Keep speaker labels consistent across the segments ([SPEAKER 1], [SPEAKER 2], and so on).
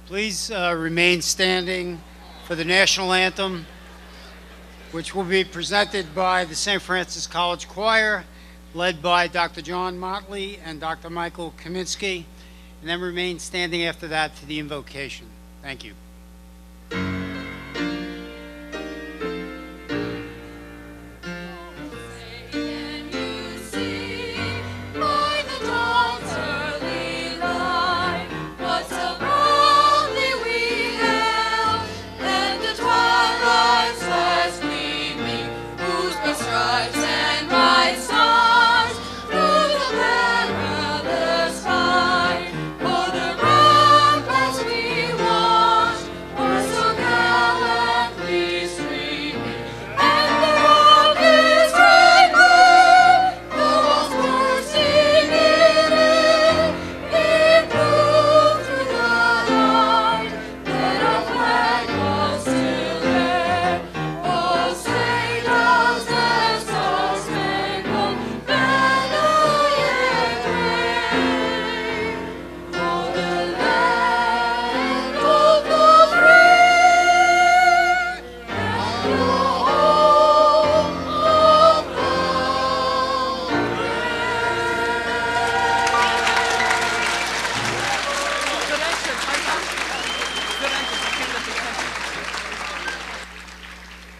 [SPEAKER 1] Please remain standing for the national anthem, which will be presented by the St. Francis College Choir, led by Dr. John Motley and Dr. Michael Kaminsky, and then remain standing after that for the invocation. Thank you.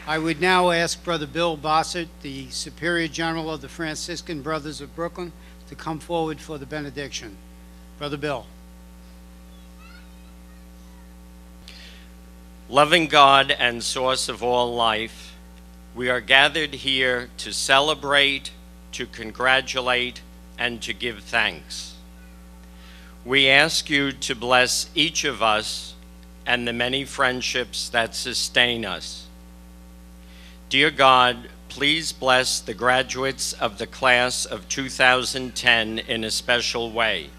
[SPEAKER 1] I would now ask Brother Bill Bossert, the Superior General of the Franciscan Brothers of Brooklyn, to come forward for the benediction. Brother Bill.
[SPEAKER 2] Loving God and source of all life, we are gathered here to celebrate, to congratulate, and to give thanks. We ask you to bless each of us and the many friendships that sustain us. Dear God, please bless the graduates of the class of 2010 in a special way.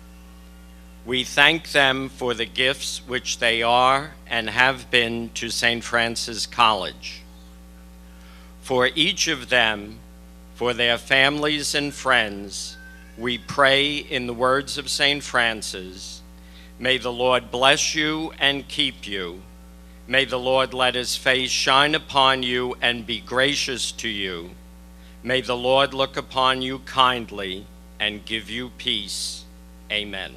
[SPEAKER 2] We thank them for the gifts which they are and have been to St. Francis College. For each of them, for their families and friends, we pray in the words of St. Francis, may the Lord bless you and keep you. May the Lord let his face shine upon you and be gracious to you. May the Lord look upon you kindly and give you peace. Amen.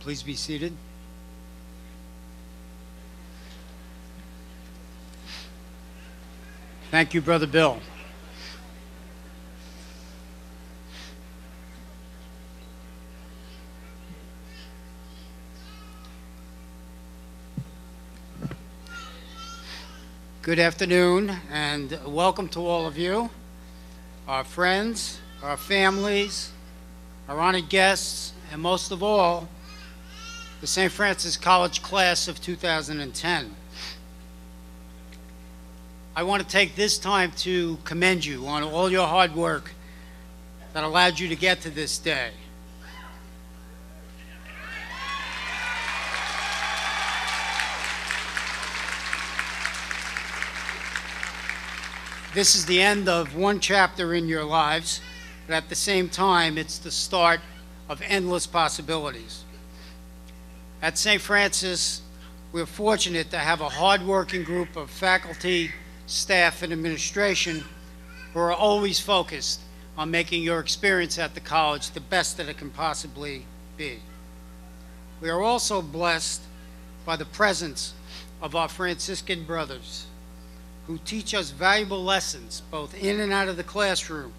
[SPEAKER 1] Please be seated. Thank you, Brother Bill. Good afternoon, and welcome to all of you, our friends, our families, our honored guests, and most of all, the St. Francis College class of 2010. I want to take this time to commend you on all your hard work that allowed you to get to this day. This is the end of one chapter in your lives, but at the same time, it's the start of endless possibilities. At St. Francis, we're fortunate to have a hard-working group of faculty, staff, and administration who are always focused on making your experience at the college the best that it can possibly be. We are also blessed by the presence of our Franciscan brothers, who teach us valuable lessons both in and out of the classroom.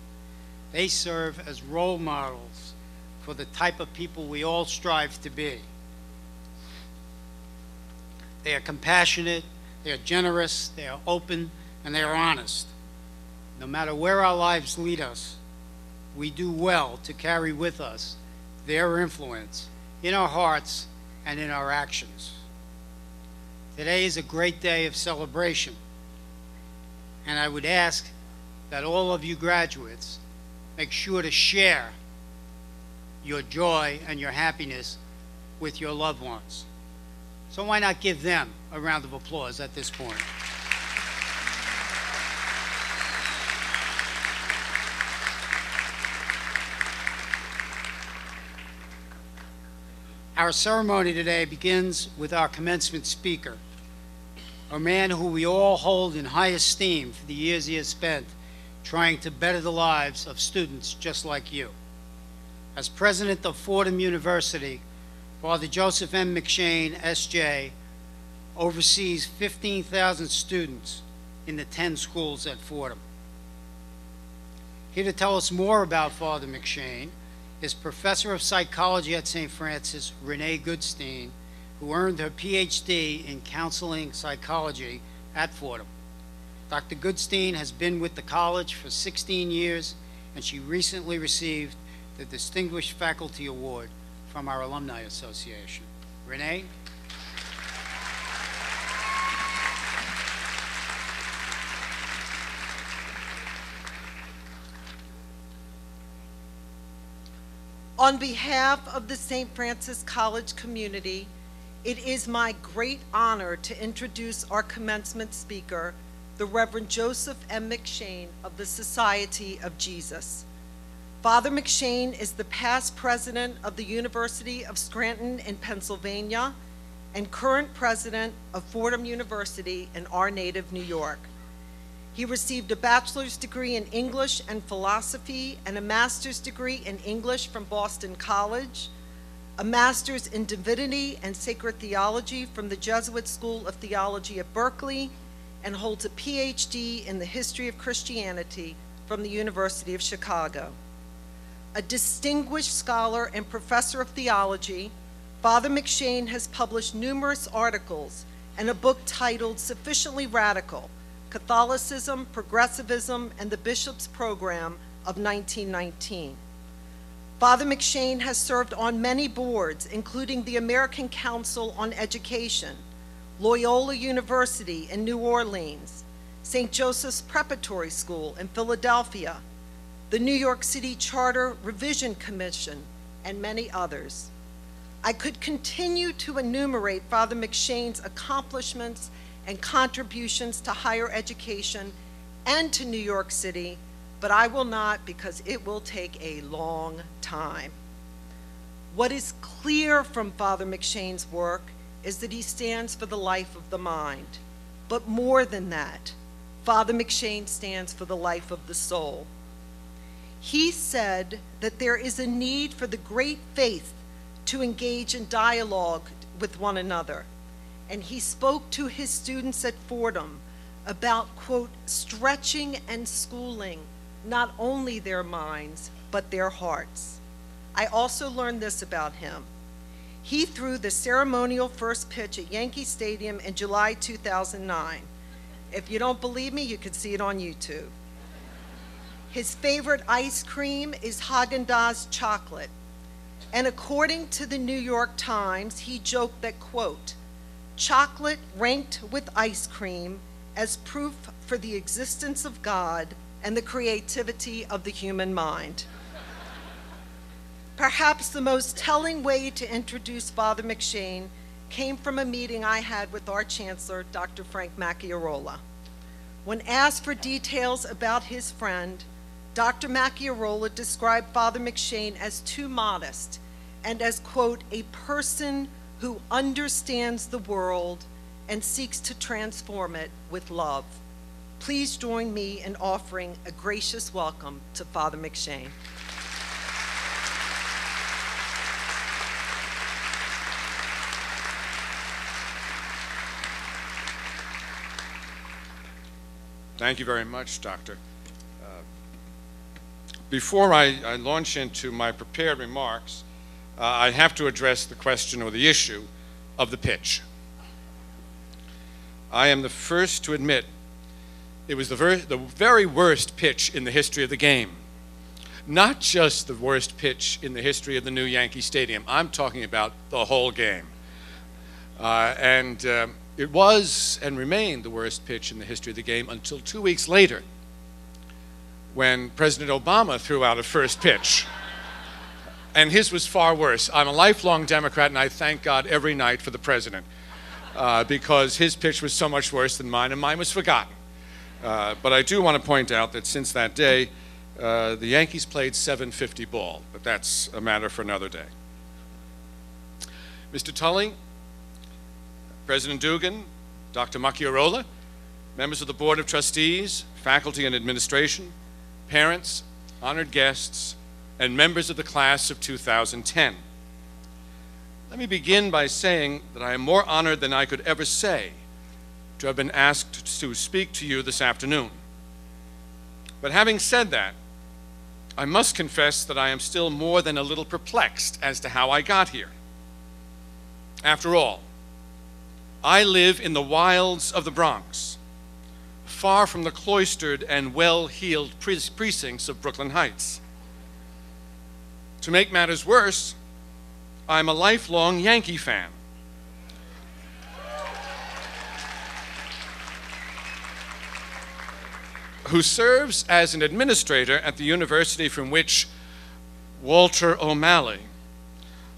[SPEAKER 1] They serve as role models for the type of people we all strive to be. They are compassionate, they are generous, they are open, and they are honest. No matter where our lives lead us, we do well to carry with us their influence in our hearts and in our actions. Today is a great day of celebration, and I would ask that all of you graduates make sure to share your joy and your happiness with your loved ones. So why not give them a round of applause at this point? Our ceremony today begins with our commencement speaker, a man who we all hold in high esteem for the years he has spent trying to better the lives of students just like you. As president of Fordham University, Father Joseph M. McShane, S.J., oversees 15,000 students in the 10 schools at Fordham. Here to tell us more about Father McShane is Professor of Psychology at St. Francis, Renee Goodstein, who earned her PhD in Counseling Psychology at Fordham. Dr. Goodstein has been with the college for 16 years, and she recently received the Distinguished Faculty Award from our Alumni Association. Renee?
[SPEAKER 3] On behalf of the St. Francis College community, it is my great honor to introduce our commencement speaker, the Reverend Joseph M. McShane of the Society of Jesus. Father McShane is the past president of the University of Scranton in Pennsylvania and current president of Fordham University in our native New York. He received a bachelor's degree in English and philosophy and a master's degree in English from Boston College, a master's in divinity and sacred theology from the Jesuit School of Theology at Berkeley, and holds a PhD in the history of Christianity from the University of Chicago. A distinguished scholar and professor of theology, Father McShane has published numerous articles and a book titled Sufficiently Radical: Catholicism, Progressivism, and the Bishop's Program of 1919. Father McShane has served on many boards, including the American Council on Education, Loyola University in New Orleans, St. Joseph's Preparatory School in Philadelphia, the New York City Charter Revision Commission, and many others. I could continue to enumerate Father McShane's accomplishments and contributions to higher education and to New York City, but I will not, because it will take a long time. What is clear from Father McShane's work is that he stands for the life of the mind. But more than that, Father McShane stands for the life of the soul. He said that there is a need for the great faith to engage in dialogue with one another. And he spoke to his students at Fordham about, quote, stretching and schooling not only their minds, but their hearts. I also learned this about him. He threw the ceremonial first pitch at Yankee Stadium in July 2009. If you don't believe me, you can see it on YouTube. His favorite ice cream is Haagen-Dazs chocolate. And according to the New York Times, he joked that, quote, chocolate ranked with ice cream as proof for the existence of God and the creativity of the human mind. Perhaps the most telling way to introduce Father McShane came from a meeting I had with our Chancellor, Dr. Frank Macchiarola. When asked for details about his friend, Dr. Macchiarola described Father McShane as too modest and as, quote, a person who understands the world and seeks to transform it with love. Please join me in offering a gracious welcome to Father McShane.
[SPEAKER 4] Thank you very much, Doctor. Before I launch into my prepared remarks, I have to address the question or the issue of the pitch. I am the first to admit it was the very worst pitch in the history of the game. Not just the worst pitch in the history of the new Yankee Stadium. I'm talking about the whole game. It was and remained the worst pitch in the history of the game until 2 weeks later, when President Obama threw out a first pitch. And his was far worse. I'm a lifelong Democrat, and I thank God every night for the president, because his pitch was so much worse than mine, and mine was forgotten. But I do want to point out that since that day, the Yankees played .750 ball, but that's a matter for another day. Mr. Tully, President Dugan, Dr. Macchiarola, members of the Board of Trustees, faculty and administration, parents, honored guests, and members of the class of 2010. Let me begin by saying that I am more honored than I could ever say to have been asked to speak to you this afternoon. But having said that, I must confess that I am still more than a little perplexed as to how I got here. After all, I live in the wilds of the Bronx, far from the cloistered and well-heeled precincts of Brooklyn Heights. To make matters worse, I'm a lifelong Yankee fan. Who serves as an administrator at the university from which Walter O'Malley,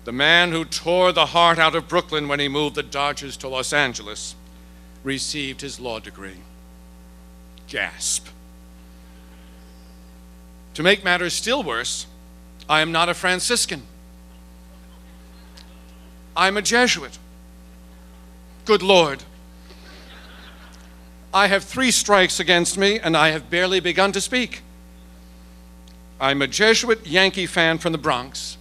[SPEAKER 4] the man who tore the heart out of Brooklyn when he moved the Dodgers to Los Angeles, received his law degree. Gasp. To make matters still worse, I am not a Franciscan. I'm a Jesuit. Good Lord. I have 3 strikes against me, and I have barely begun to speak. I'm a Jesuit Yankee fan from the Bronx,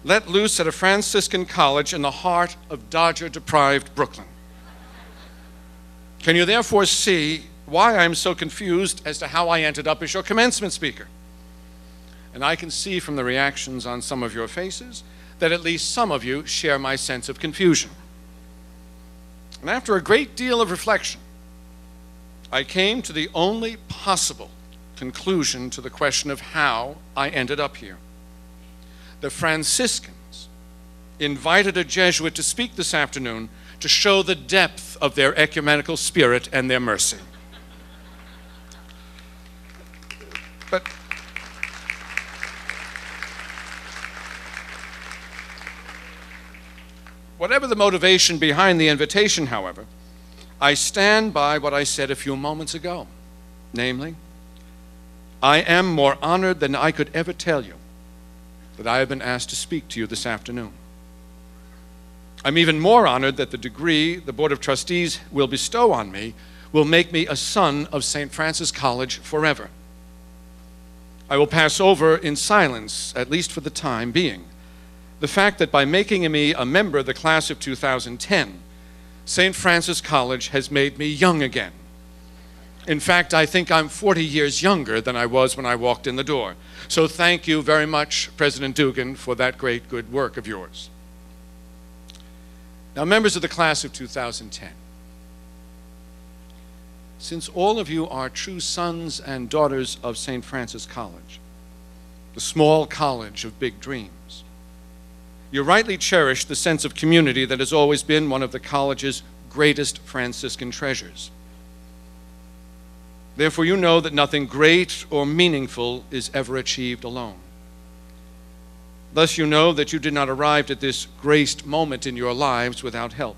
[SPEAKER 4] let loose at a Franciscan college in the heart of Dodger-deprived Brooklyn. Can you therefore see why I'm so confused as to how I ended up as your commencement speaker? And I can see from the reactions on some of your faces that at least some of you share my sense of confusion. And after a great deal of reflection, I came to the only possible conclusion to the question of how I ended up here. The Franciscans invited a Jesuit to speak this afternoon to show the depth of their ecumenical spirit and their mercy. But whatever the motivation behind the invitation, however, I stand by what I said a few moments ago, namely, I am more honored than I could ever tell you that I have been asked to speak to you this afternoon. I'm even more honored that the degree the Board of Trustees will bestow on me will make me a son of St. Francis College forever. I will pass over in silence, at least for the time being, the fact that by making me a member of the class of 2010, St. Francis College has made me young again. In fact, I think I'm 40 years younger than I was when I walked in the door. So thank you very much, President Dugan, for that great good work of yours. Now, members of the class of 2010, since all of you are true sons and daughters of St. Francis College, the small college of big dreams, you rightly cherish the sense of community that has always been one of the college's greatest Franciscan treasures. Therefore, you know that nothing great or meaningful is ever achieved alone. Thus, you know that you did not arrive at this graced moment in your lives without help.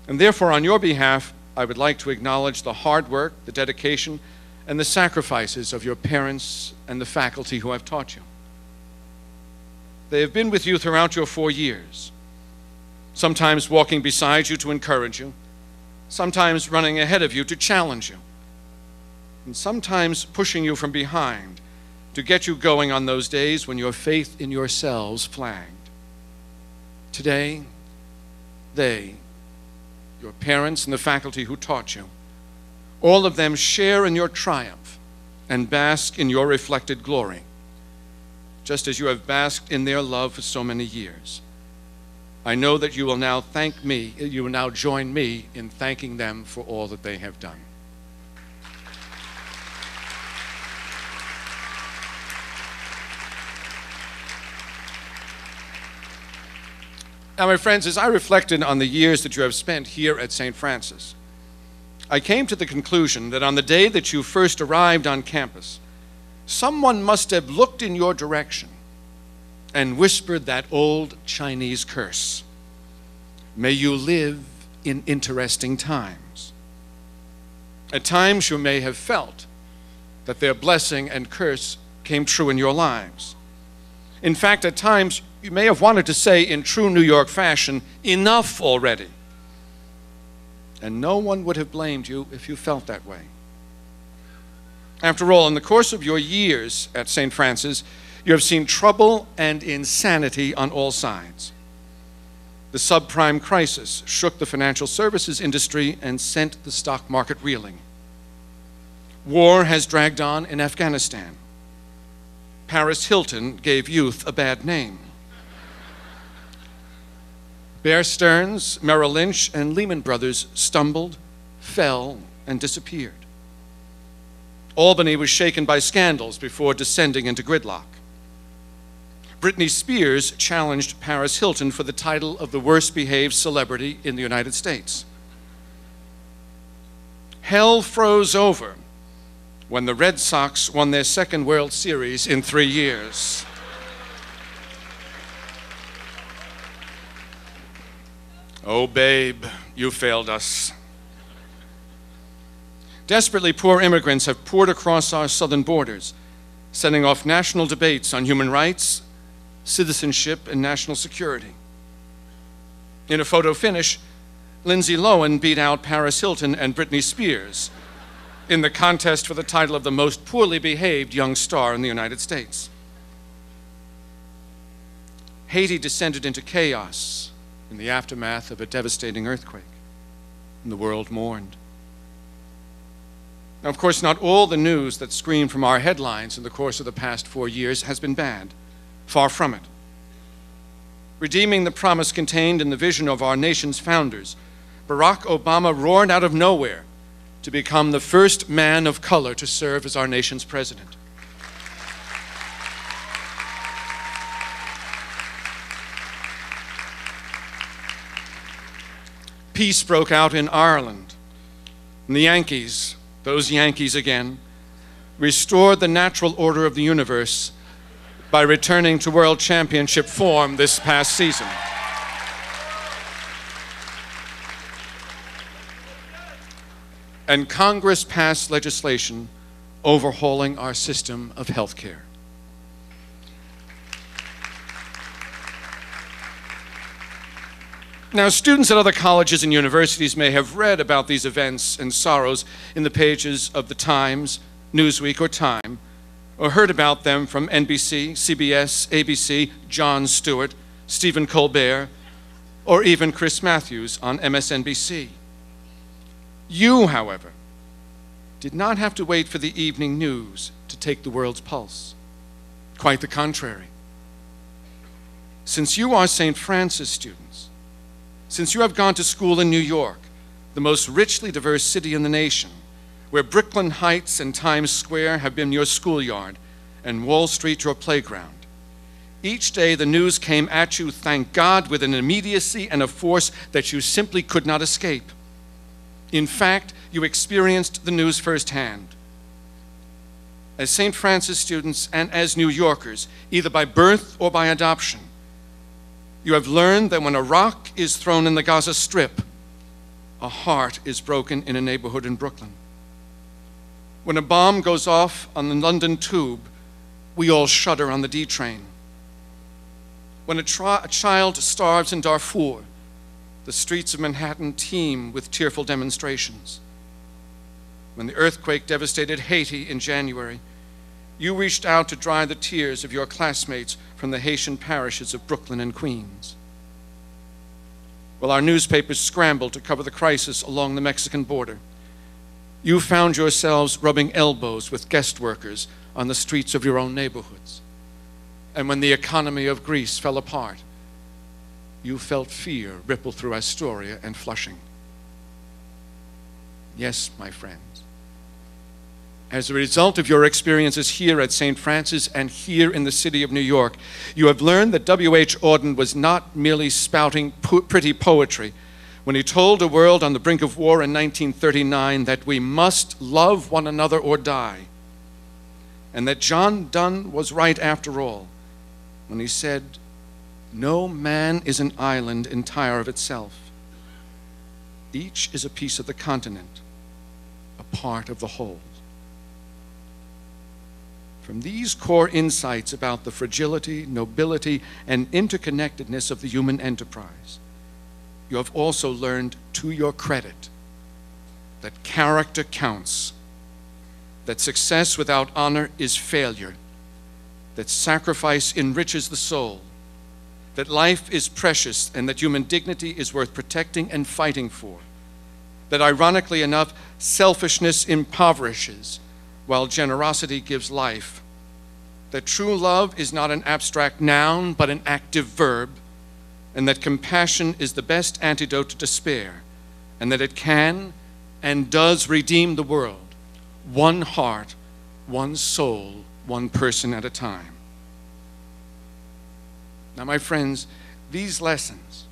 [SPEAKER 4] And therefore, on your behalf, I would like to acknowledge the hard work, the dedication, and the sacrifices of your parents and the faculty who have taught you. They have been with you throughout your 4 years, sometimes walking beside you to encourage you, sometimes running ahead of you to challenge you, and sometimes pushing you from behind to get you going on those days when your faith in yourselves flagged. Today, they, your parents and the faculty who taught you, all of them share in your triumph and bask in your reflected glory, just as you have basked in their love for so many years. I know that you will now you will now join me in thanking them for all that they have done. Now, my friends, as I reflected on the years that you have spent here at St. Francis, I came to the conclusion that on the day that you first arrived on campus, someone must have looked in your direction and whispered that old Chinese curse, "May you live in interesting times." At times you may have felt that their blessing and curse came true in your lives. In fact, at times, you may have wanted to say in true New York fashion, enough already. And no one would have blamed you if you felt that way. After all, in the course of your years at St. Francis, you have seen trouble and insanity on all sides. The subprime crisis shook the financial services industry and sent the stock market reeling. War has dragged on in Afghanistan. Paris Hilton gave youth a bad name. Bear Stearns, Merrill Lynch, and Lehman Brothers stumbled, fell, and disappeared. Albany was shaken by scandals before descending into gridlock. Britney Spears challenged Paris Hilton for the title of the worst-behaved celebrity in the United States. Hell froze over when the Red Sox won their second World Series in 3 years. Oh, babe, you failed us. Desperately poor immigrants have poured across our southern borders, setting off national debates on human rights, citizenship, and national security. In a photo finish, Lindsay Lohan beat out Paris Hilton and Britney Spears in the contest for the title of the most poorly behaved young star in the United States. Haiti descended into chaos in the aftermath of a devastating earthquake, and the world mourned. Now, of course, not all the news that screamed from our headlines in the course of the past 4 years has been bad. Far from it. Redeeming the promise contained in the vision of our nation's founders, Barack Obama roared out of nowhere to become the first man of color to serve as our nation's president. Peace broke out in Ireland, and the Yankees, those Yankees again, restored the natural order of the universe by returning to World Championship form this past season. And Congress passed legislation overhauling our system of health care. Now, students at other colleges and universities may have read about these events and sorrows in the pages of the Times, Newsweek, or Time, or heard about them from NBC, CBS, ABC, Jon Stewart, Stephen Colbert, or even Chris Matthews on MSNBC. You, however, did not have to wait for the evening news to take the world's pulse. Quite the contrary. Since you are St. Francis students, since you have gone to school in New York, the most richly diverse city in the nation, where Brooklyn Heights and Times Square have been your schoolyard and Wall Street your playground, each day the news came at you, thank God, with an immediacy and a force that you simply could not escape. In fact, you experienced the news firsthand. As St. Francis students and as New Yorkers, either by birth or by adoption, you have learned that when a rock is thrown in the Gaza Strip, a heart is broken in a neighborhood in Brooklyn. When a bomb goes off on the London Tube, we all shudder on the D train. When a child starves in Darfur, the streets of Manhattan teem with tearful demonstrations. When the earthquake devastated Haiti in January, you reached out to dry the tears of your classmates from the Haitian parishes of Brooklyn and Queens. While our newspapers scrambled to cover the crisis along the Mexican border, you found yourselves rubbing elbows with guest workers on the streets of your own neighborhoods. And when the economy of Greece fell apart, you felt fear ripple through Astoria and Flushing. Yes, my friends, as a result of your experiences here at St. Francis and here in the city of New York, you have learned that W.H. Auden was not merely spouting pretty poetry when he told a world on the brink of war in 1939 that we must love one another or die, and that John Donne was right after all when he said, "No man is an island entire of itself. Each is a piece of the continent, a part of the whole." For From these core insights about the fragility, nobility, and interconnectedness of the human enterprise, you have also learned, to your credit, that character counts, that success without honor is failure, that sacrifice enriches the soul, that life is precious and that human dignity is worth protecting and fighting for, that ironically enough, selfishness impoverishes while generosity gives life, that true love is not an abstract noun but an active verb, and that compassion is the best antidote to despair, and that it can and does redeem the world, one heart, one soul, one person at a time. Now, my friends, these lessons,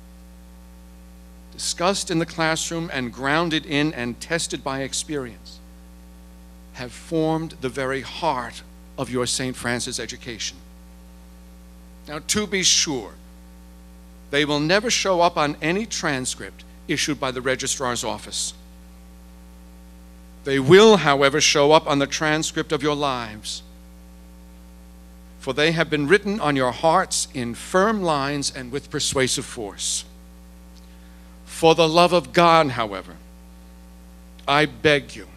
[SPEAKER 4] discussed in the classroom and grounded in and tested by experience, have formed the very heart of your St. Francis education. Now, to be sure, they will never show up on any transcript issued by the registrar's office. They will, however, show up on the transcript of your lives, for they have been written on your hearts in firm lines and with persuasive force. For the love of God, however, I beg you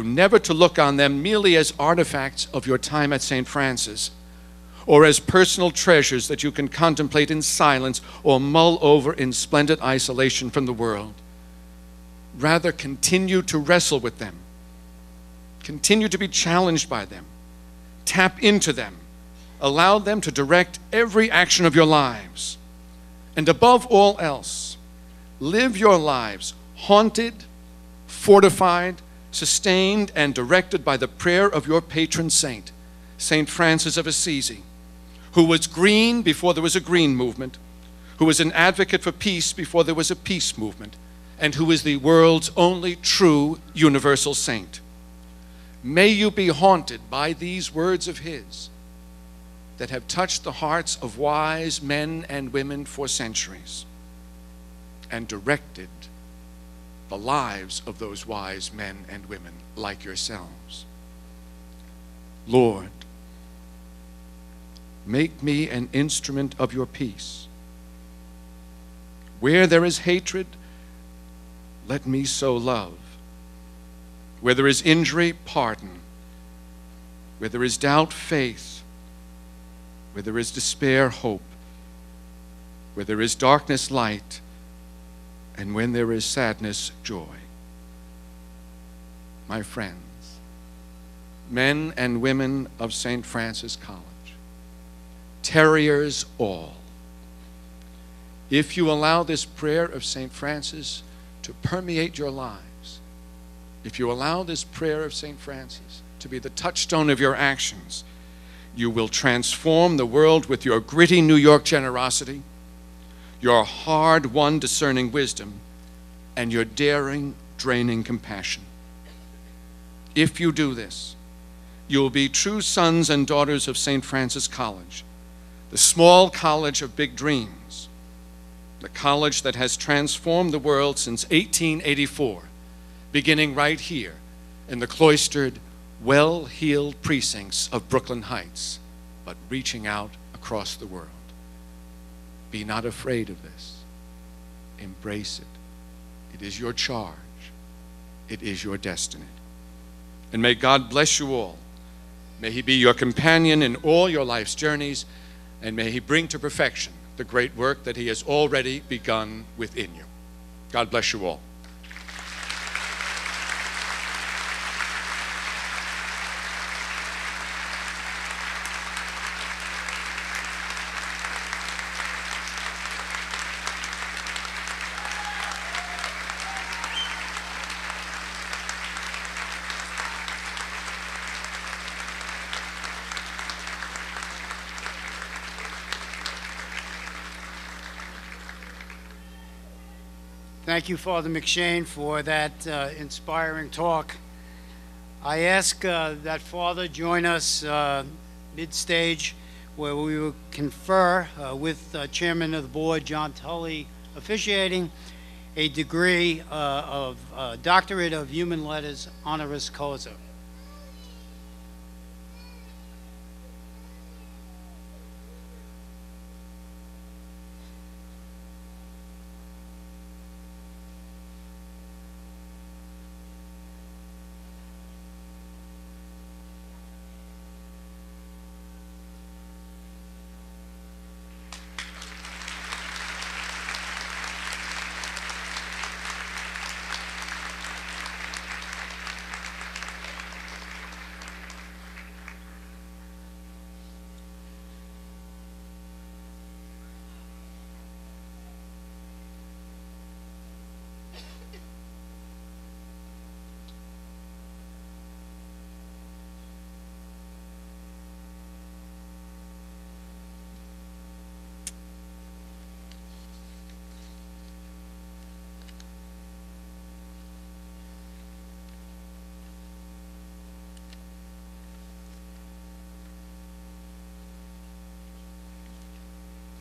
[SPEAKER 4] never to look on them merely as artifacts of your time at St. Francis, or as personal treasures that you can contemplate in silence or mull over in splendid isolation from the world. Rather, continue to wrestle with them. Continue to be challenged by them. Tap into them. Allow them to direct every action of your lives. And above all else, live your lives haunted, fortified, sustained, and directed by the prayer of your patron saint, St. Francis of Assisi, who was green before there was a green movement, who was an advocate for peace before there was a peace movement, and who is the world's only true universal saint. May you be haunted by these words of his that have touched the hearts of wise men and women for centuries and directed the lives of those wise men and women like yourselves. Lord, make me an instrument of your peace. Where there is hatred, let me sow love. Where there is injury, pardon. Where there is doubt, faith. Where there is despair, hope. Where there is darkness, light. And when there is sadness, joy. My friends, men and women of St. Francis College, terriers all, if you allow this prayer of St. Francis to permeate your lives, if you allow this prayer of St. Francis to be the touchstone of your actions, you will transform the world with your gritty New York generosity, your hard-won discerning wisdom, and your daring, draining compassion. If you do this, you will be true sons and daughters of St. Francis College, the small college of big dreams, the college that has transformed the world since 1884, beginning right here in the cloistered, well-heeled precincts of Brooklyn Heights, but reaching out across the world. Be not afraid of this. Embrace it. It is your charge. It is your destiny. And may God bless you all. May he be your companion in all your life's journeys, and may he bring to perfection the great work that he has already begun within you. God bless you all.
[SPEAKER 1] Thank you, Father McShane, for that inspiring talk. I ask that Father join us mid-stage, where we will confer with Chairman of the Board, John Tully, officiating a degree of Doctorate of Human Letters honoris causa.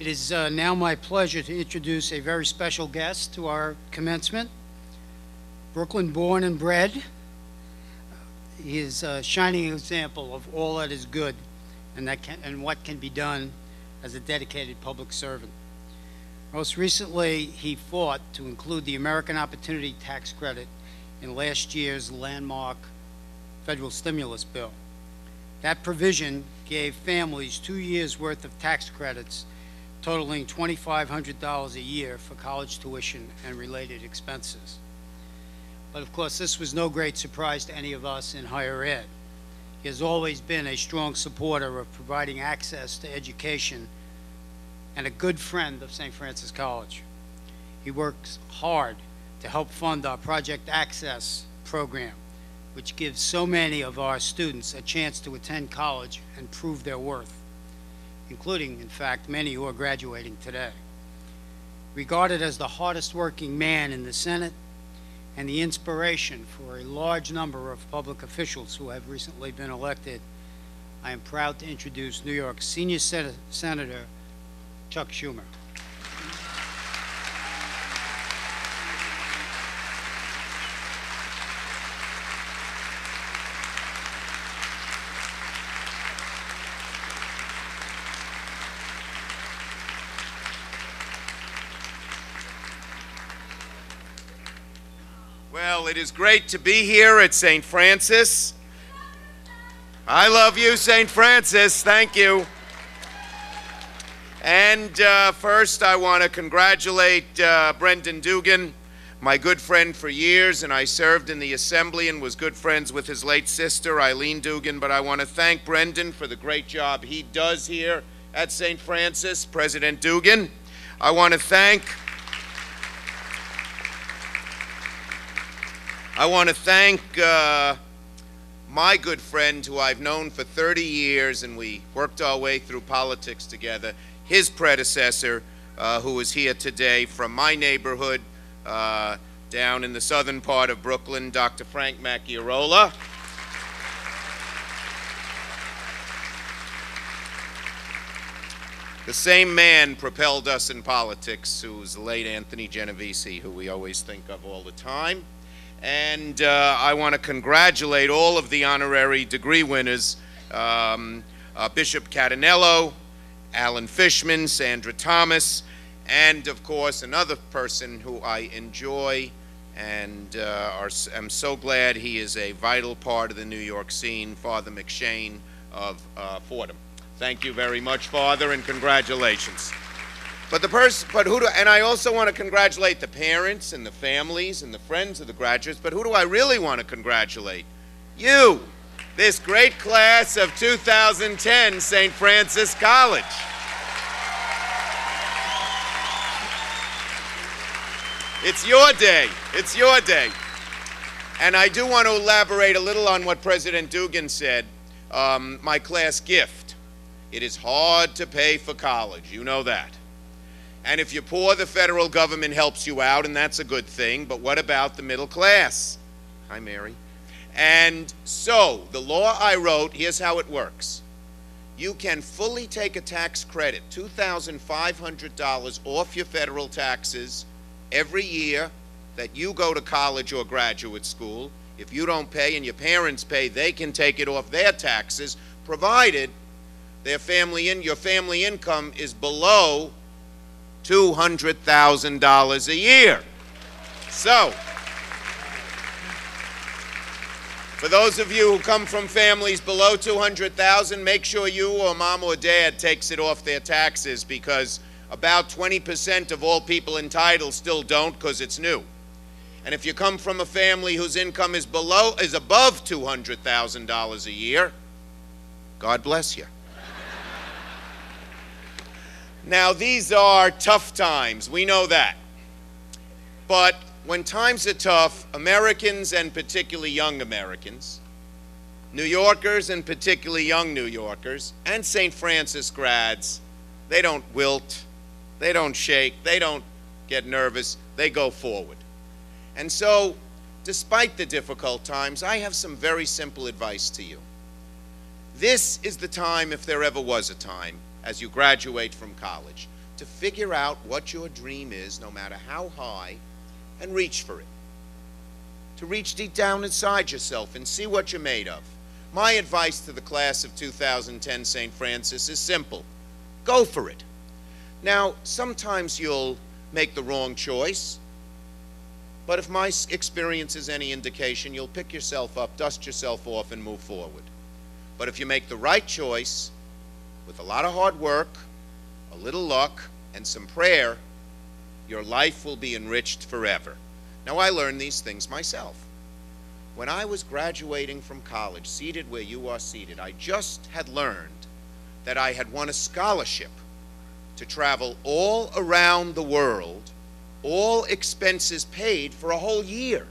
[SPEAKER 1] It is now my pleasure to introduce a very special guest to our commencement. Brooklyn born and bred, he is a shining example of all that is good and what can be done as a dedicated public servant. Most recently, he fought to include the American Opportunity Tax Credit in last year's landmark federal stimulus bill. That provision gave families 2 years' worth of tax credits totaling $2,500 a year for college tuition and related expenses. But of course, this was no great surprise to any of us in higher ed. He has always been a strong supporter of providing access to education and a good friend of St. Francis College. He works hard to help fund our Project Access program, which gives so many of our students a chance to attend college and prove their worth, including, in fact, many who are graduating today. Regarded as the hardest working man in the Senate and the inspiration for a large number of public officials who have recently been elected, I am proud to introduce New York's Senior Senator Chuck Schumer.
[SPEAKER 5] Well, it is great to be here at St. Francis. I love you, St. Francis. Thank you. And first, I want to congratulate Brendan Dugan, my good friend for years, and I served in the Assembly and was good friends with his late sister, Eileen Dugan. But I want to thank Brendan for the great job he does here at St. Francis, President Dugan. I want to thank my good friend who I've known for 30 years, and we worked our way through politics together, his predecessor, who is here today from my neighborhood down in the southern part of Brooklyn, Dr. Frank Macchiarola. The same man propelled us in politics, who was the late Anthony Genovese, who we always think of all the time. And I want to congratulate all of the honorary degree winners, Bishop Catanello, Alan Fishman, Sandra Thomas, and of course another person who I enjoy and am so glad he is a vital part of the New York scene, Father McShane of Fordham. Thank you very much, Father, and congratulations. And I also want to congratulate the parents and the families and the friends of the graduates, but who do I really want to congratulate? You, this great class of 2010 St. Francis College. It's your day. It's your day. And I do want to elaborate a little on what President Dugan said, my class gift. It is hard to pay for college. You know that. And if you're poor, the federal government helps you out, and that's a good thing. But what about the middle class? Hi, Mary. And so, the law I wrote, here's how it works. You can fully take a tax credit, $2,500 off your federal taxes every year that you go to college or graduate school. If you don't pay and your parents pay, they can take it off their taxes, provided your family income is below $200,000 a year. So, for those of you who come from families below $200,000, make sure you or mom or dad takes it off their taxes, because about 20% of all people entitled still don't, because it's new. And if you come from a family whose income is above $200,000 a year, God bless you. Now, these are tough times. We know that. But when times are tough, Americans, and particularly young Americans, New Yorkers, and particularly young New Yorkers, and St. Francis grads, they don't wilt, they don't shake, they don't get nervous, they go forward. And so, despite the difficult times, I have some very simple advice to you. This is the time, if there ever was a time, as you graduate from college, to figure out what your dream is, no matter how high, and reach for it. To reach deep down inside yourself and see what you're made of. My advice to the class of 2010 St. Francis is simple. Go for it. Now, sometimes you'll make the wrong choice, but if my experience is any indication, you'll pick yourself up, dust yourself off, and move forward. But if you make the right choice, with a lot of hard work, a little luck, and some prayer, your life will be enriched forever. Now, I learned these things myself. When I was graduating from college, seated where you are seated, I just had learned that I had won a scholarship to travel all around the world, all expenses paid for a whole year.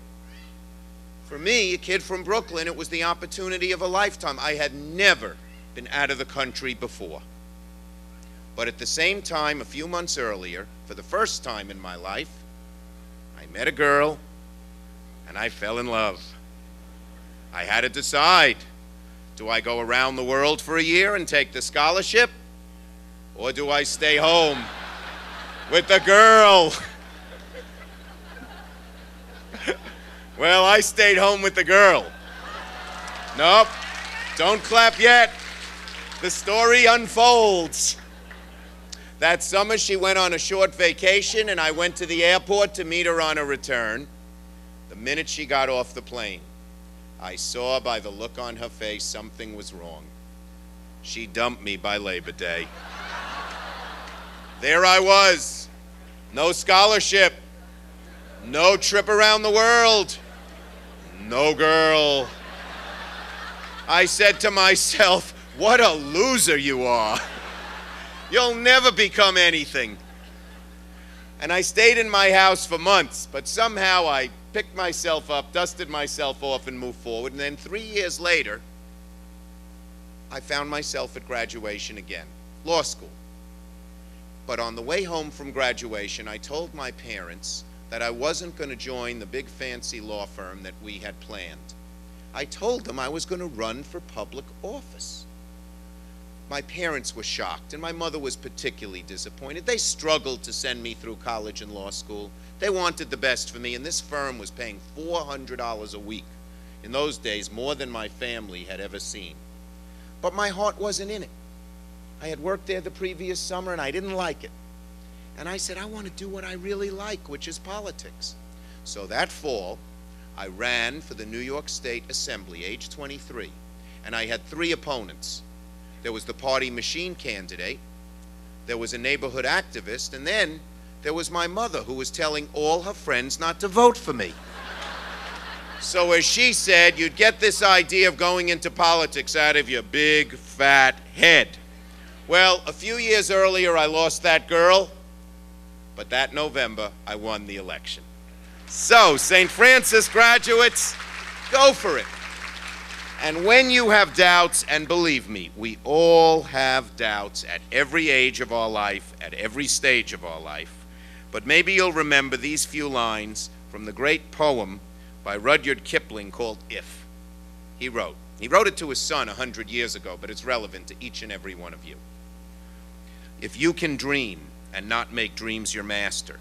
[SPEAKER 5] For me, a kid from Brooklyn, it was the opportunity of a lifetime. I had never been out of the country before. But at the same time, a few months earlier, for the first time in my life, I met a girl and I fell in love. I had to decide, do I go around the world for a year and take the scholarship, or do I stay home with the girl? Well, I stayed home with the girl. Nope, don't clap yet. The story unfolds. That summer she went on a short vacation and I went to the airport to meet her on her return. The minute she got off the plane, I saw by the look on her face something was wrong. She dumped me by Labor Day. There I was, no scholarship, no trip around the world, no girl. I said to myself, what a loser you are. You'll never become anything. And I stayed in my house for months, but somehow I picked myself up, dusted myself off, and moved forward. And then 3 years later, I found myself at graduation again, law school. But on the way home from graduation, I told my parents that I wasn't going to join the big fancy law firm that we had planned. I told them I was going to run for public office. My parents were shocked, and my mother was particularly disappointed. They struggled to send me through college and law school. They wanted the best for me, and this firm was paying $400 a week. In those days, more than my family had ever seen. But my heart wasn't in it. I had worked there the previous summer, and I didn't like it. And I said, I want to do what I really like, which is politics. So that fall, I ran for the New York State Assembly, age 23, and I had 3 opponents. There was the party McShane candidate, there was a neighborhood activist, and then there was my mother, who was telling all her friends not to vote for me. So as she said, you'd get this idea of going into politics out of your big, fat head. Well, a few years earlier, I lost that girl, but that November, I won the election. So, St. Francis graduates, go for it. And when you have doubts, and believe me, we all have doubts at every age of our life, at every stage of our life, but maybe you'll remember these few lines from the great poem by Rudyard Kipling called If. He wrote it to his son 100 years ago, but it's relevant to each and every one of you. If you can dream and not make dreams your master,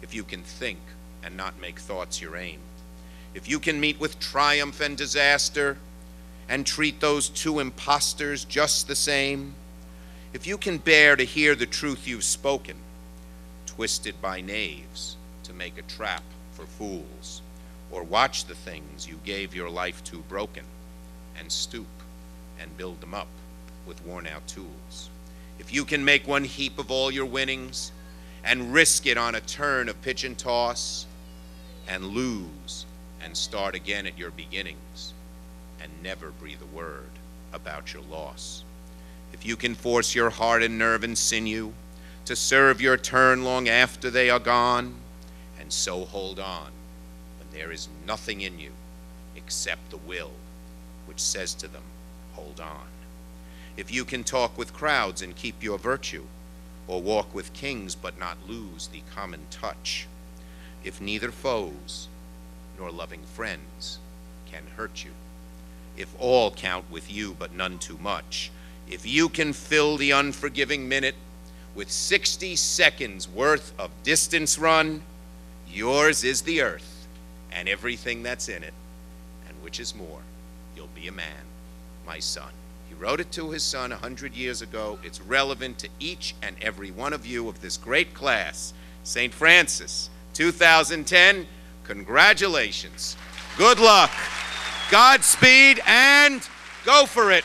[SPEAKER 5] if you can think and not make thoughts your aim, if you can meet with triumph and disaster and treat those 2 impostors just the same, if you can bear to hear the truth you've spoken, twisted by knaves to make a trap for fools, or watch the things you gave your life to broken, and stoop and build them up with worn-out tools, if you can make one heap of all your winnings and risk it on a turn of pitch and toss, and lose and start again at your beginnings, and never breathe a word about your loss, if you can force your heart and nerve and sinew to serve your turn long after they are gone, and so hold on when there is nothing in you except the will which says to them, hold on, if you can talk with crowds and keep your virtue, or walk with kings but not lose the common touch, if neither foes nor loving friends can hurt you, if all count with you but none too much, if you can fill the unforgiving minute with 60 seconds worth of distance run. Yours is the earth and everything that's in it, and which is more, you'll be a man, my son. He wrote it to his son 100 years ago. It's relevant to each and every one of you of this great class. St. Francis, 2010, congratulations. Good luck, Godspeed, and go for it.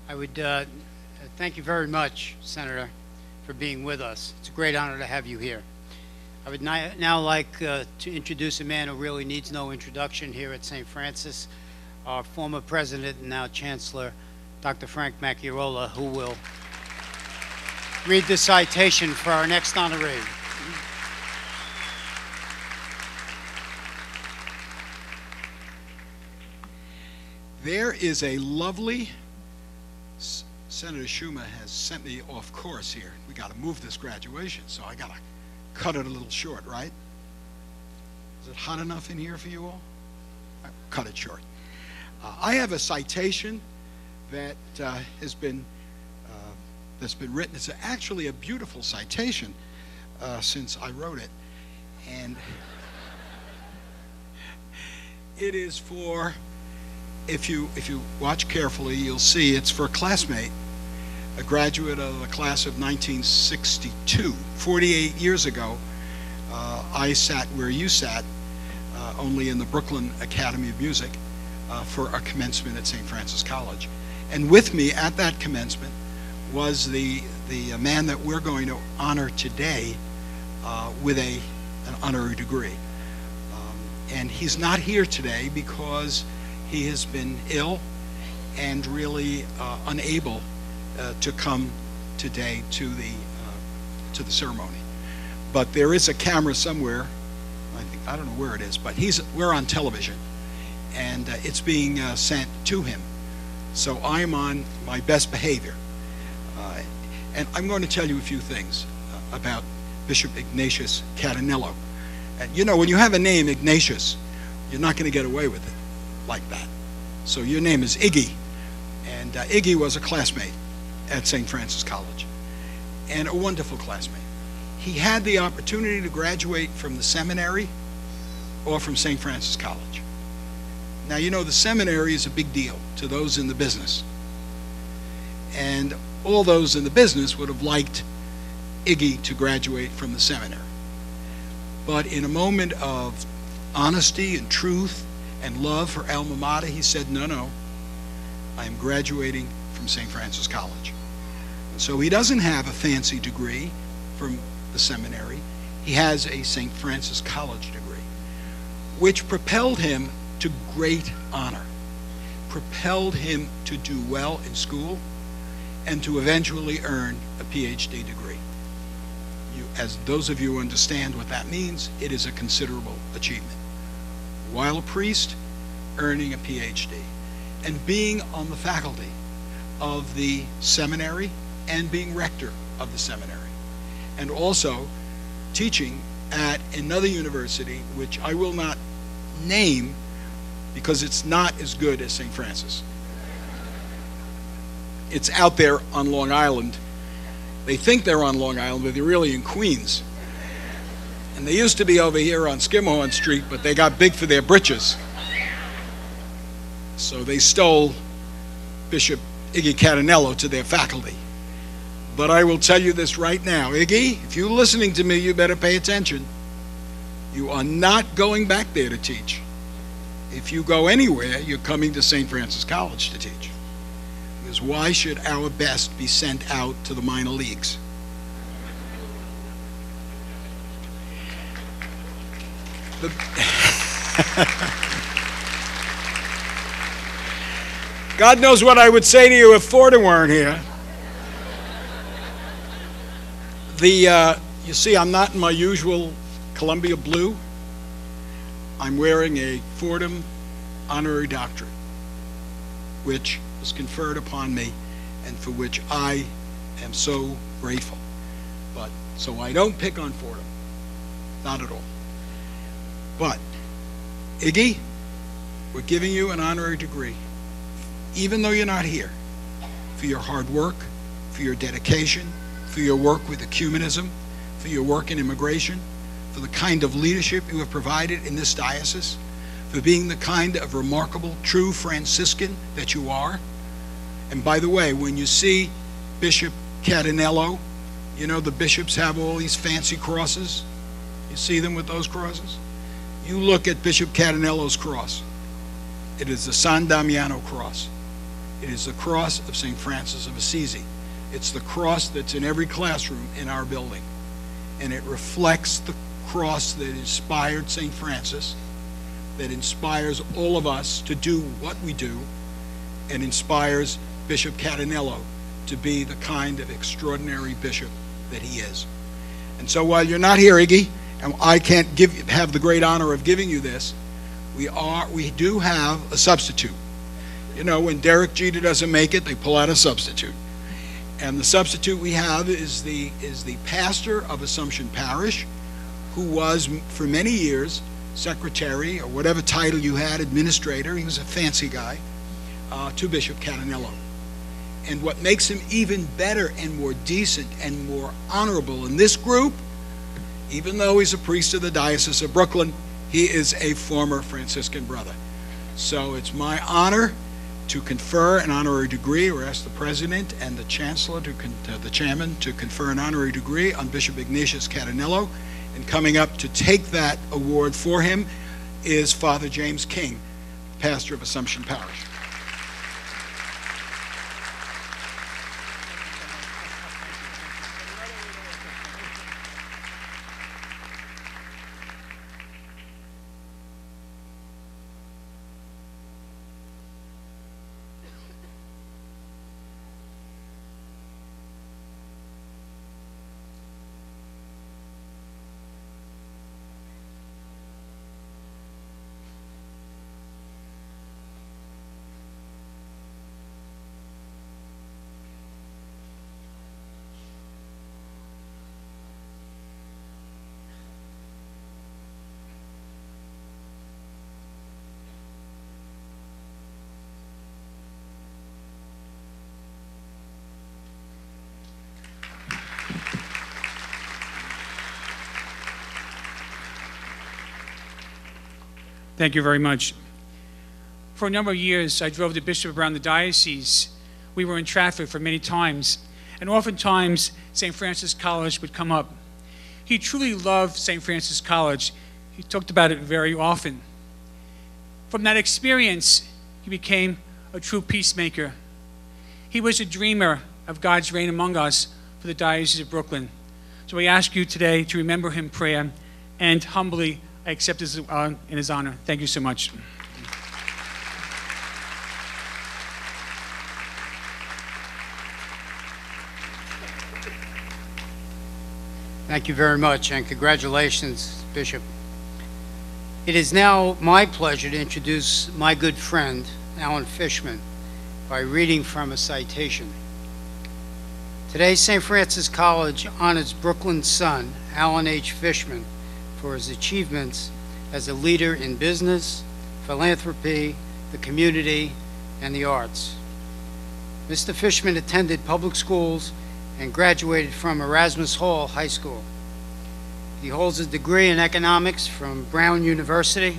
[SPEAKER 1] I would thank you very much, Senator, for being with us. It's a great honor to have you here. I would now like to introduce a man who really needs no introduction here at St. Francis, our former president and now Chancellor, Dr. Frank Macchiarola, who will read the citation for our next honoree.
[SPEAKER 6] There is a lovely, Senator Schumer has sent me off course here. We got to move this graduation, so I got to cut it a little short, right? Is it hot enough in here for you all? Cut it short. I have a citation that has been that's been written. It's actually a beautiful citation since I wrote it, and it is for. If you watch carefully, you'll see it's for a classmate, a graduate of the class of 1962. 48 years ago, I sat where you sat, only in the Brooklyn Academy of Music, for a commencement at St. Francis College. And with me at that commencement was the man that we're going to honor today with an honorary degree. And he's not here today because he has been ill and really unable to come today to the ceremony. But there is a camera somewhere. I don't know where it is, but we're on television, and it's being sent to him. So I'm on my best behavior, and I'm going to tell you a few things about Bishop Ignatius Catanillo. And you know, when you have a name Ignatius, you're not going to get away with it like that. So your name is Iggy, and Iggy was a classmate at St. Francis College, and a wonderful classmate. He had the opportunity to graduate from the seminary or from St. Francis College. Now, you know, the seminary is a big deal to those in the business, and all those in the business would have liked Iggy to graduate from the seminary. But in a moment of honesty and truth and love for alma mater, he said, no, I am graduating from St. Francis College. And so he doesn't have a fancy degree from the seminary. He has a St. Francis College degree, which propelled him to great honor, propelled him to do well in school, and to eventually earn a PhD degree. As those of you who understand what that means, it is a considerable achievement. While a priest, earning a PhD, and being on the faculty of the seminary and being rector of the seminary, and also teaching at another university, which I will not name because it's not as good as St. Francis. It's out there on Long Island. They think they're on Long Island, but they're really in Queens. And they used to be over here on Skimhorn Street, but they got big for their britches. So they stole Bishop Iggy Catanillo to their faculty. But I will tell you this right now, Iggy, if you're listening to me, you better pay attention. You are not going back there to teach. If you go anywhere, you're coming to St. Francis College to teach. Because why should our best be sent out to the minor leagues? God knows what I would say to you if Fordham weren't here. You see, I'm not in my usual Columbia blue. I'm wearing a Fordham honorary doctorate, which was conferred upon me and for which I am so grateful. But so I don't pick on Fordham, not at all. But Iggy, we're giving you an honorary degree, even though you're not here, for your hard work, for your dedication, for your work with ecumenism, for your work in immigration, for the kind of leadership you have provided in this diocese, for being the kind of remarkable, true Franciscan that you are. And by the way, when you see Bishop Catanello, you know the bishops have all these fancy crosses. You see them with those crosses? You look at Bishop Catanello's cross. It is the San Damiano cross. It is the cross of St. Francis of Assisi. It's the cross that's in every classroom in our building. And it reflects the cross that inspired St. Francis, that inspires all of us to do what we do, and inspires Bishop Catanello to be the kind of extraordinary bishop that he is. And so while you're not here, Iggy, and I can't have the great honor of giving you this, we do have a substitute. You know, when Derek Jeter doesn't make it, they pull out a substitute. And the substitute we have is the pastor of Assumption Parish, who was for many years secretary, or whatever title you had, administrator, he was a fancy guy, to Bishop Catanello. And what makes him even better and more decent and more honorable in this group, even though he's a priest of the Diocese of Brooklyn, he is a former Franciscan brother. So it's my honor to confer an honorary degree, or ask the President and the Chancellor, the Chairman, to confer an honorary degree on Bishop Ignatius Catanello. And coming up to take that award for him is Father James King, pastor of Assumption Parish.
[SPEAKER 7] Thank you very much. For a number of years, I drove the bishop around the diocese. We were in traffic for many times, and oftentimes St. Francis College would come up. He truly loved St. Francis College. He talked about it very often. From that experience, he became a true peacemaker. He was a dreamer of God's reign among us for the Diocese of Brooklyn. So we ask you today to remember him in prayer, and humbly I accept his, in his honor. Thank you so much.
[SPEAKER 1] Thank you very much, and congratulations, Bishop. It is now my pleasure to introduce my good friend, Alan Fishman, by reading from a citation. Today, St. Francis College honors Brooklyn's son, Alan H. Fishman, for his achievements as a leader in business, philanthropy, the community, and the arts. Mr. Fishman attended public schools and graduated from Erasmus Hall High School. He holds a degree in economics from Brown University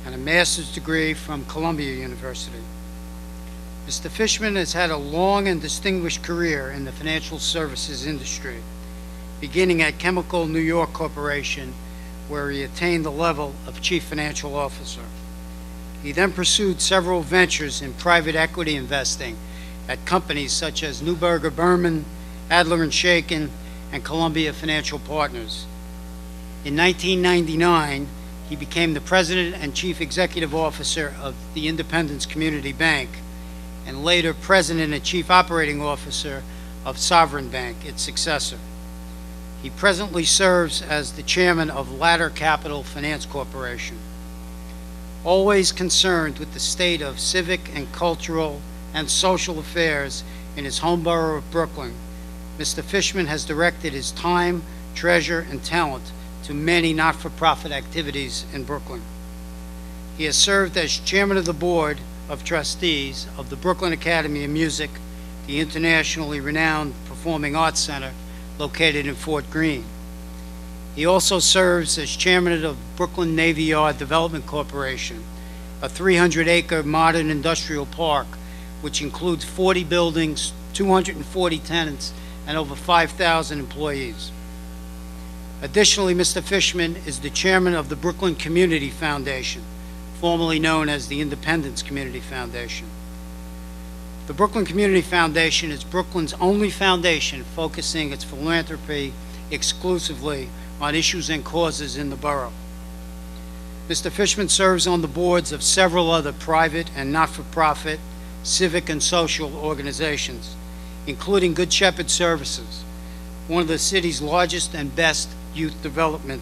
[SPEAKER 1] and a master's degree from Columbia University. Mr. Fishman has had a long and distinguished career in the financial services industry, beginning at Chemical New York Corporation, where he attained the level of Chief Financial Officer. He then pursued several ventures in private equity investing at companies such as Neuberger Berman, Adler and Shaken, and Columbia Financial Partners. In 1999, He became the President and Chief Executive Officer of the Independence Community Bank, and later President and Chief Operating Officer of Sovereign Bank, its successor. He presently serves as the Chairman of Ladder Capital Finance Corporation. Always concerned with the state of civic and cultural and social affairs in his home borough of Brooklyn, Mr. Fishman has directed his time, treasure, and talent to many not-for-profit activities in Brooklyn. He has served as Chairman of the Board of Trustees of the Brooklyn Academy of Music, the internationally renowned Performing Arts Center located in Fort Greene. He also serves as Chairman of Brooklyn Navy Yard Development Corporation, a 300-acre modern industrial park which includes 40 buildings, 240 tenants, and over 5,000 employees. Additionally, Mr. Fishman is the Chairman of the Brooklyn Community Foundation, formerly known as the Independence Community Foundation. The Brooklyn Community Foundation is Brooklyn's only foundation focusing its philanthropy exclusively on issues and causes in the borough. Mr. Fishman serves on the boards of several other private and not-for-profit civic and social organizations, including Good Shepherd Services, one of the city's largest and best youth development,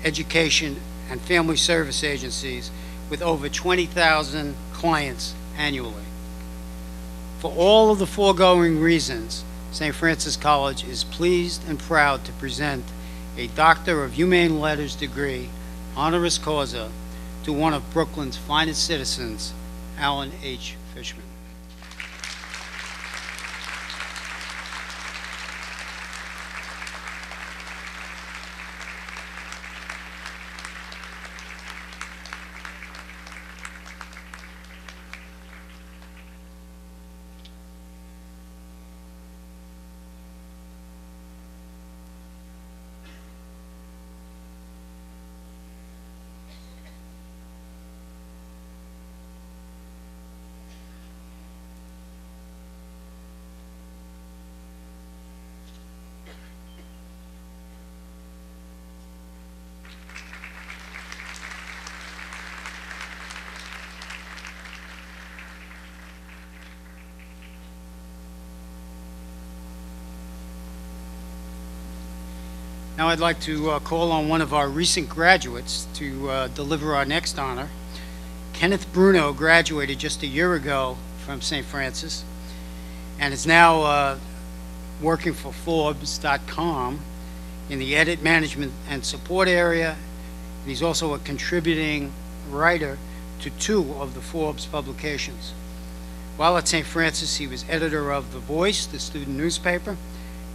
[SPEAKER 1] education, and family service agencies with over 20,000 clients annually. For all of the foregoing reasons, St. Francis College is pleased and proud to present a Doctor of Humane Letters degree, honoris causa, to one of Brooklyn's finest citizens, Alan H. Fishman. Now I'd like to call on one of our recent graduates to deliver our next honor. Kenneth Bruno graduated just a year ago from St. Francis and is now working for Forbes.com in the edit, management, and support area. And he's also a contributing writer to 2 of the Forbes publications. While at St. Francis, he was editor of The Voice, the student newspaper,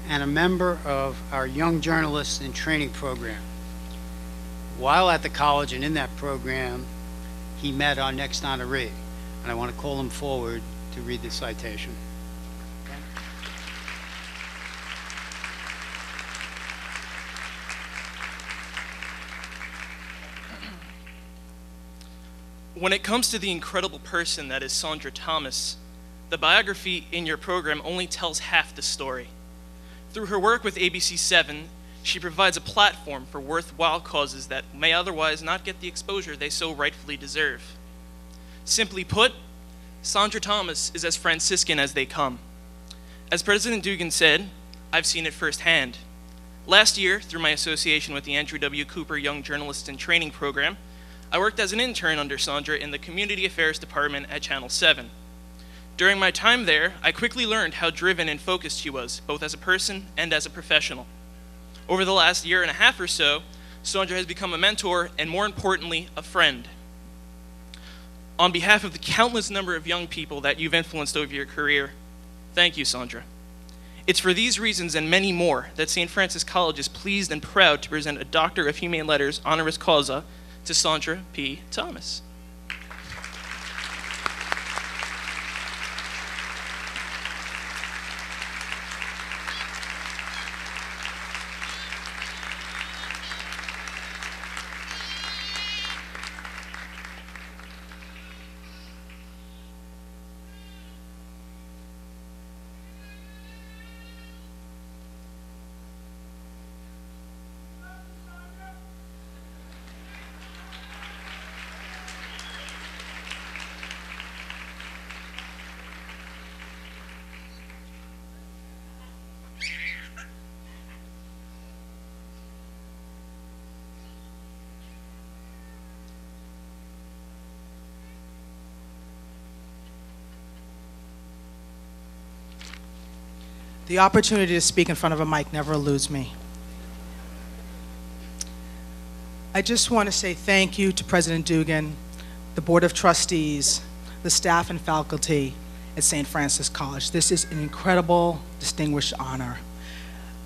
[SPEAKER 1] and a member of our Young Journalists in Training program. While at the college and in that program, he met our next honoree, and I want to call him forward to read the citation.
[SPEAKER 8] When it comes to the incredible person that is Sandra Thomas, the biography in your program only tells half the story. Through her work with ABC7, she provides a platform for worthwhile causes that may otherwise not get the exposure they so rightfully deserve. Simply put, Sandra Thomas is as Franciscan as they come. As President Dugan said, I've seen it firsthand. Last year, through my association with the Andrew W. Cooper Young Journalists in Training program, I worked as an intern under Sandra in the Community Affairs Department at Channel 7. During my time there, I quickly learned how driven and focused she was, both as a person and as a professional. Over the last year and a half or so, Sandra has become a mentor and, more importantly, a friend. On behalf of the countless number of young people that you've influenced over your career, thank you, Sandra. It's for these reasons and many more that St. Francis College is pleased and proud to present a Doctor of Humane Letters honoris causa to Sandra P. Thomas.
[SPEAKER 9] The opportunity to speak in front of a mic never eludes me. I just want to say thank you to President Dugan, the Board of Trustees, the staff and faculty at St. Francis College. This is an incredible, distinguished honor.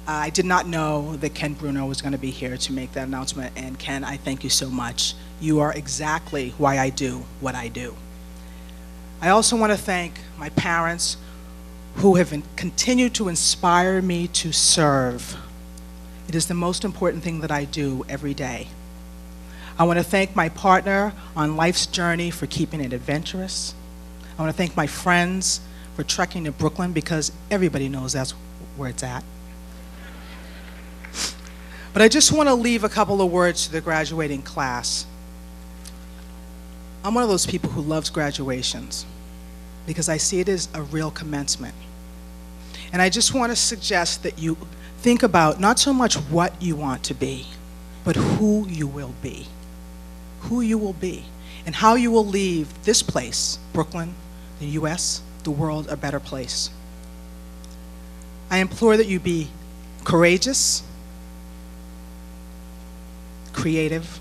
[SPEAKER 9] I did not know that Ken Bruno was going to be here to make that announcement, and Ken, I thank you so much. You are exactly why I do what I do. I also want to thank my parents who have continued to inspire me to serve. It is the most important thing that I do every day. I want to thank my partner on life's journey for keeping it adventurous. I want to thank my friends for trekking to Brooklyn, because everybody knows that's where it's at. But I just want to leave a couple of words to the graduating class. I'm one of those people who loves graduations because I see it as a real commencement. And I just want to suggest that you think about not so much what you want to be, but who you will be. Who you will be, and how you will leave this place, Brooklyn, the US, the world, a better place. I implore that you be courageous, creative,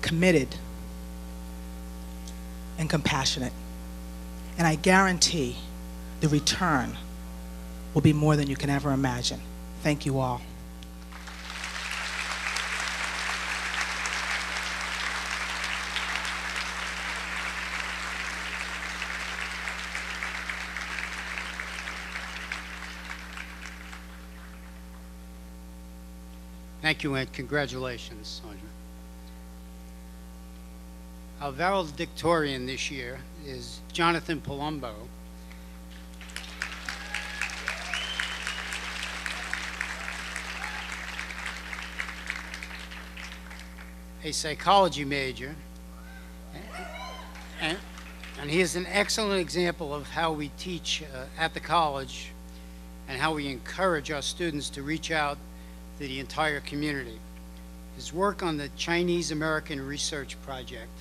[SPEAKER 9] committed, and compassionate. And I guarantee the return will be more than you can ever imagine. Thank you all.
[SPEAKER 1] Thank you, and congratulations, Sandra. Our valedictorian this year is Jonathan Palumbo. A psychology major, and he is an excellent example of how we teach at the college and how we encourage our students to reach out to the entire community. His work on the Chinese-American Research Project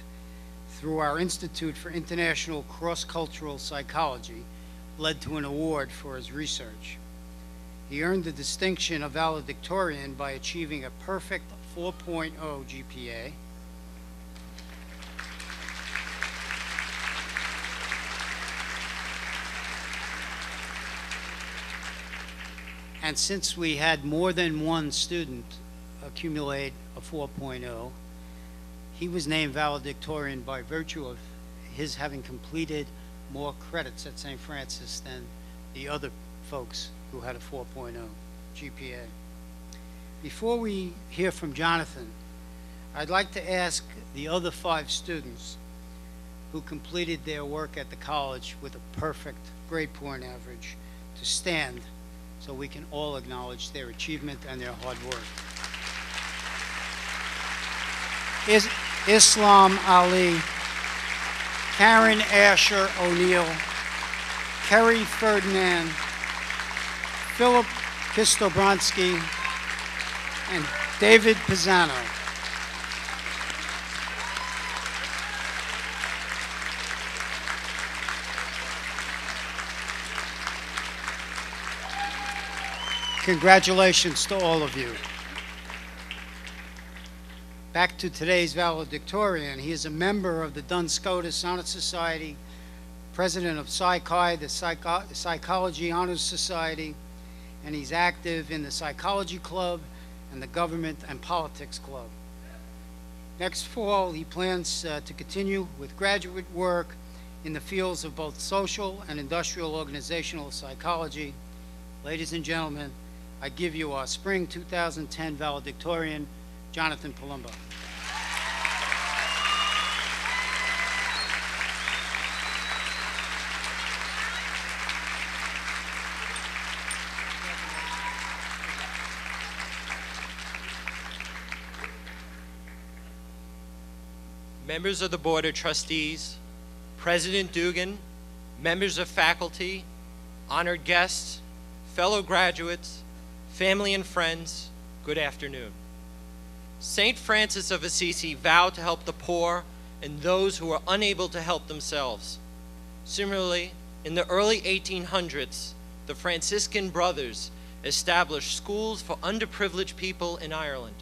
[SPEAKER 1] through our Institute for International Cross-Cultural Psychology led to an award for his research. He earned the distinction of valedictorian by achieving a perfect 4.0 GPA, and since we had more than one student accumulate a 4.0, he was named valedictorian by virtue of his having completed more credits at St. Francis than the other folks who had a 4.0 GPA. Before we hear from Jonathan, I'd like to ask the other 5 students who completed their work at the college with a perfect grade point average to stand so we can all acknowledge their achievement and their hard work. Islam Ali, Karen Asher O'Neill, Kerry Ferdinand, Philip Kistobronsky, and David Pisano. Congratulations to all of you. Back to today's valedictorian. He is a member of the Duns Scotus Honor Society, president of Psi-Chi, the Psychology Honors Society, and he's active in the Psychology Club and the Government and Politics Club. Next fall, he plans to continue with graduate work in the fields of both social and industrial organizational psychology. Ladies and gentlemen, I give you our spring 2010 valedictorian, Jonathan Palumbo.
[SPEAKER 2] Members of the Board of Trustees, President Dugan, members of faculty, honored guests, fellow graduates, family and friends, good afternoon. St. Francis of Assisi vowed to help the poor and those who are unable to help themselves. Similarly, In the early 1800s, the Franciscan brothers established schools for underprivileged people in Ireland.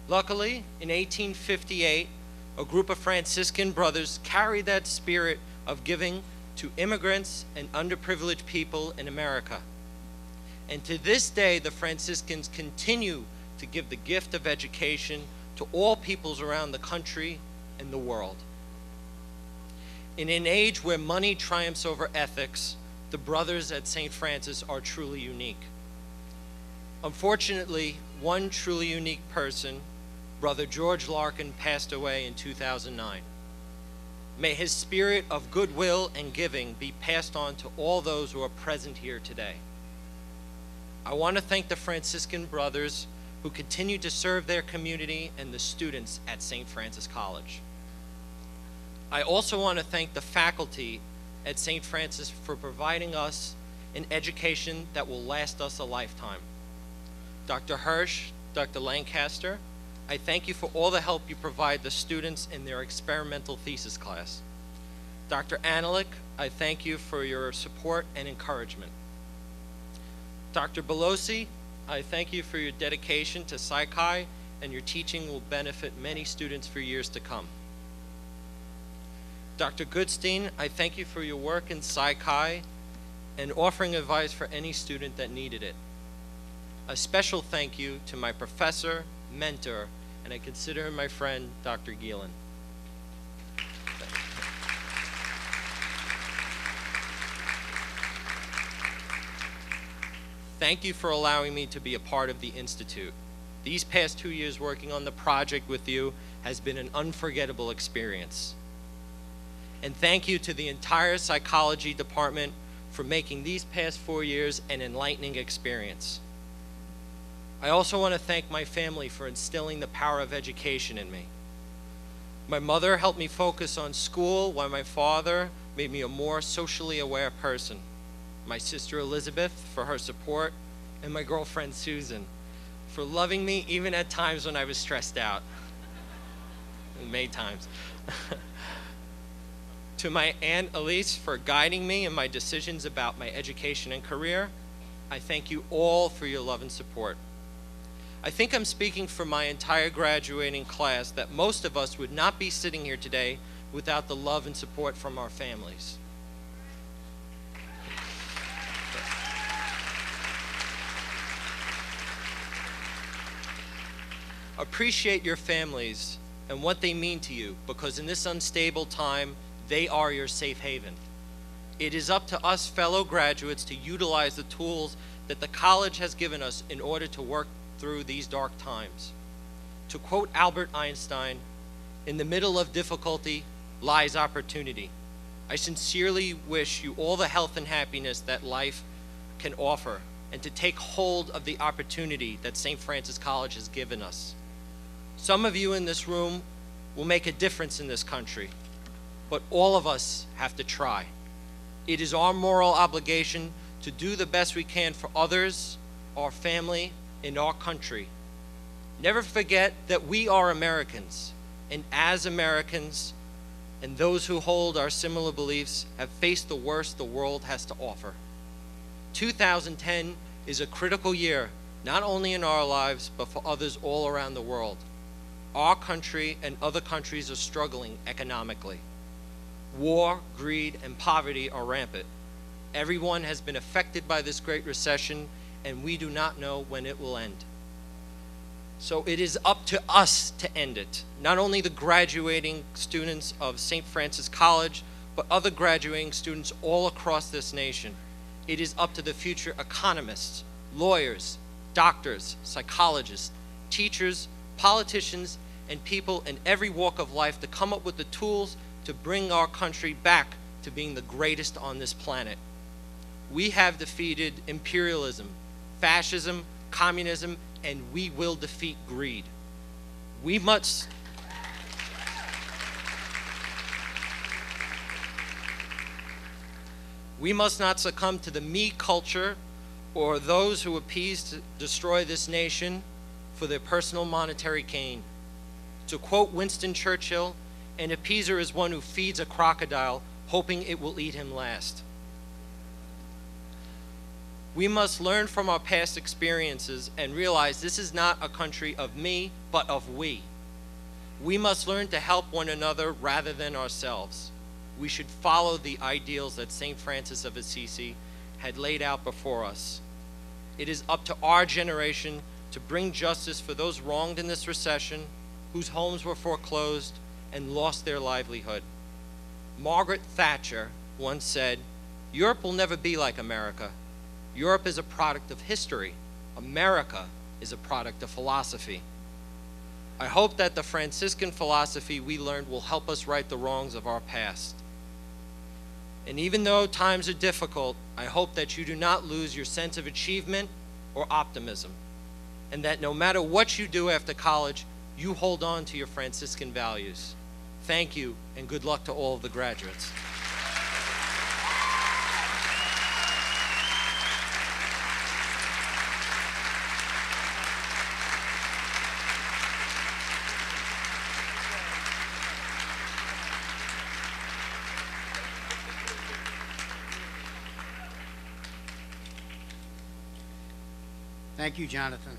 [SPEAKER 2] Luckily, in 1858, a group of Franciscan brothers carried that spirit of giving to immigrants and underprivileged people in America. And to this day, the Franciscans continue to give the gift of education to all peoples around the country and the world. In an age where money triumphs over ethics, the brothers at St. Francis are truly unique. Unfortunately, one truly unique person, Brother George Larkin, passed away in 2009. May his spirit of goodwill and giving be passed on to all those who are present here today. I want to thank the Franciscan brothers who continue to serve their community and the students at St. Francis College. I also want to thank the faculty at St. Francis for providing us an education that will last us a lifetime. Dr. Hirsch, Dr. Lancaster, I thank you for all the help you provide the students in their experimental thesis class. Dr. Analik, I thank you for your support and encouragement. Dr. Belosi, I thank you for your dedication to Psi-Chi, and your teaching will benefit many students for years to come. Dr. Goodstein, I thank you for your work in Psi-Chi and offering advice for any student that needed it. A special thank you to my professor, mentor, and I consider him my friend, Dr. Gielen. Thank you for allowing me to be a part of the Institute. These past 2 years working on the project with you has been an unforgettable experience. And thank you to the entire psychology department for making these past 4 years an enlightening experience. I also want to thank my family for instilling the power of education in me. My mother helped me focus on school, while my father made me a more socially aware person. My sister Elizabeth for her support, and my girlfriend Susan for loving me even at times when I was stressed out. Many times. To my Aunt Elise for guiding me in my decisions about my education and career, I thank you all for your love and support. I think I'm speaking for my entire graduating class that most of us would not be sitting here today without the love and support from our families. Appreciate your families and what they mean to you, because in this unstable time, they are your safe haven. It is up to us fellow graduates to utilize the tools that the college has given us in order to work through these dark times. To quote Albert Einstein, "In the middle of difficulty lies opportunity." I sincerely wish you all the health and happiness that life can offer, and to take hold of the opportunity that St. Francis College has given us. Some of you in this room will make a difference in this country, but all of us have to try. It is our moral obligation to do the best we can for others, our family, and our country. Never forget that we are Americans, and as Americans, and those who hold our similar beliefs, have faced the worst the world has to offer. 2010 is a critical year, not only in our lives, but for others all around the world. Our country and other countries are struggling economically. War, greed, and poverty are rampant. Everyone has been affected by this great recession, and we do not know when it will end. So it is up to us to end it. Not only the graduating students of St. Francis College, but other graduating students all across this nation. It is up to the future economists, lawyers, doctors, psychologists, teachers, politicians, and people in every walk of life to come up with the tools to bring our country back to being the greatest on this planet. We have defeated imperialism, fascism, communism, and we will defeat greed. We must not succumb to the me culture or those who appease to destroy this nation for their personal monetary gain. To quote Winston Churchill, "An appeaser is one who feeds a crocodile, hoping it will eat him last."
[SPEAKER 10] We must learn from our past experiences and realize this is not a country of me, but of we. We must learn to help one another rather than ourselves. We should follow the ideals that St. Francis of Assisi had laid out before us. It is up to our generation to bring justice for those wronged in this recession, whose homes were foreclosed and lost their livelihood. Margaret Thatcher once said, "Europe will never be like America. Europe is a product of history. America is a product of philosophy." I hope that the Franciscan philosophy we learned will help us right the wrongs of our past. And even though times are difficult, I hope that you do not lose your sense of achievement or optimism, and that no matter what you do after college, you hold on to your Franciscan values. Thank you, and good luck to all of the graduates.
[SPEAKER 1] Thank you, Jonathan.